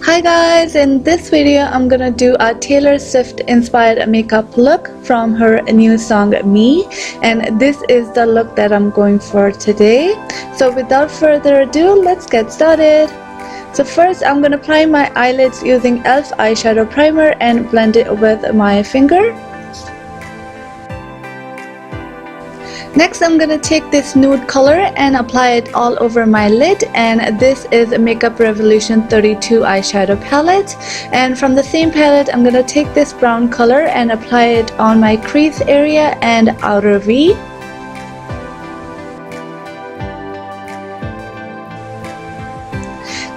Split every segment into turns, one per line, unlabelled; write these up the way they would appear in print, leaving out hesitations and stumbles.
Hi guys, in this video I'm gonna do a Taylor Swift inspired makeup look from her new song Me, and this is the look that I'm going for today. So without further ado, let's get started. So first I'm gonna prime my eyelids using e.l.f. eyeshadow primer and blend it with my finger. Next, I'm gonna take this nude color and apply it all over my lid, and this is a Makeup Revolution 32 eyeshadow palette. And from the same palette, I'm gonna take this brown color and apply it on my crease area and outer V.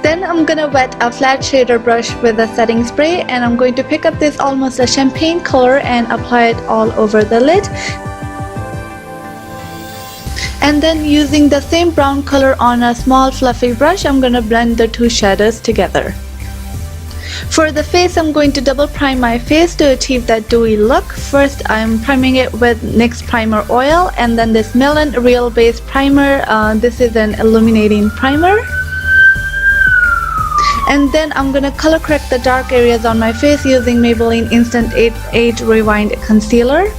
Then I'm gonna wet a flat shader brush with a setting spray, and I'm going to pick up this almost a champagne color and apply it all over the lid. And then using the same brown color on a small fluffy brush, I'm gonna blend the two shadows together. For the face, I'm going to double prime my face to achieve that dewy look. First, I'm priming it with NYX Primer Oil, and then this Melon Real Base Primer. This is an illuminating primer. And then I'm gonna color correct the dark areas on my face using Maybelline Instant Age Rewind Concealer.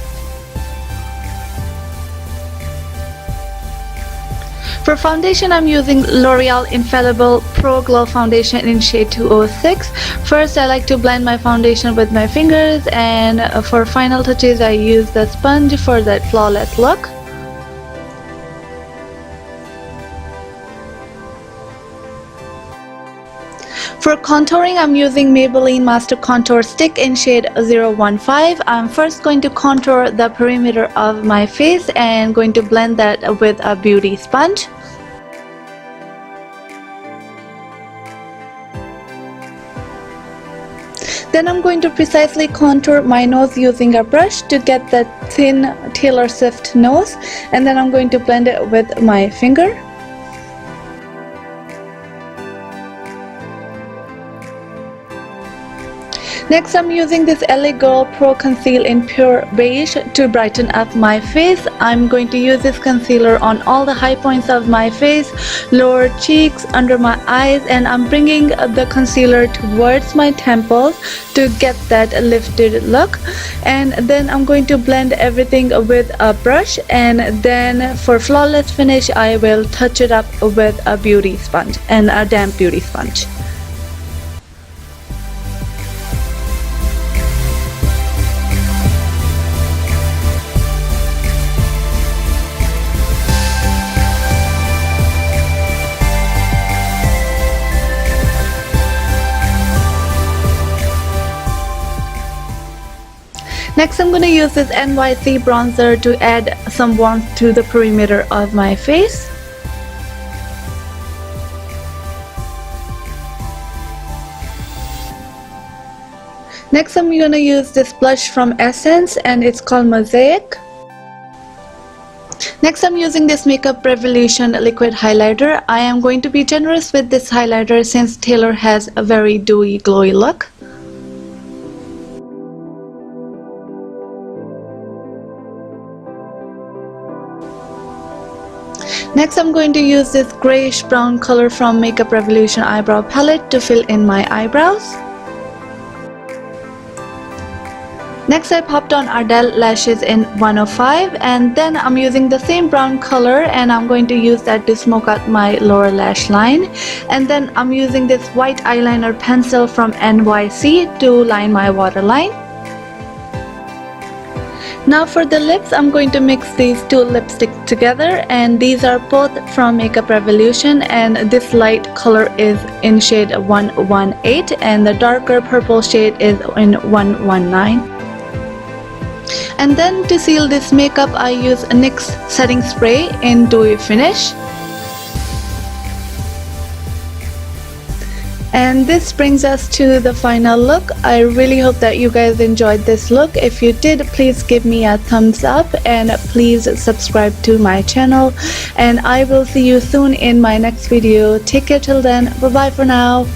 For foundation, I'm using L'Oreal Infallible Pro Glow Foundation in shade 206. First, I like to blend my foundation with my fingers, and for final touches, I use the sponge for that flawless look. For contouring, I'm using Maybelline Master Contour Stick in shade 015. I'm first going to contour the perimeter of my face and going to blend that with a beauty sponge. Then I'm going to precisely contour my nose using a brush to get that thin Taylor Swift nose, and then I'm going to blend it with my finger. Next, I'm using this LA Girl Pro Conceal in Pure Beige to brighten up my face. I'm going to use this concealer on all the high points of my face, lower cheeks, under my eyes, and I'm bringing the concealer towards my temples to get that lifted look. And then I'm going to blend everything with a brush, and then for flawless finish, I will touch it up with a beauty sponge and a damp beauty sponge. Next, I'm going to use this NYC bronzer to add some warmth to the perimeter of my face. Next, I'm going to use this blush from Essence, and it's called Mosaic. Next, I'm using this Makeup Revolution liquid highlighter. I am going to be generous with this highlighter since Taylor has a very dewy, glowy look. Next, I'm going to use this grayish brown color from Makeup Revolution eyebrow palette to fill in my eyebrows. Next, I popped on Ardell lashes in 105, and then I'm using the same brown color, and I'm going to use that to smoke out my lower lash line. And then I'm using this white eyeliner pencil from NYC to line my waterline. Now for the lips, I'm going to mix these two lipsticks together, and these are both from Makeup Revolution, and this light color is in shade 118 and the darker purple shade is in 119. And then to seal this makeup, I use a NYX setting spray in dewy finish. And this brings us to the final look. I really hope that you guys enjoyed this look. If you did, please give me a thumbs up and please subscribe to my channel. And I will see you soon in my next video. Take care till then. Bye bye for now.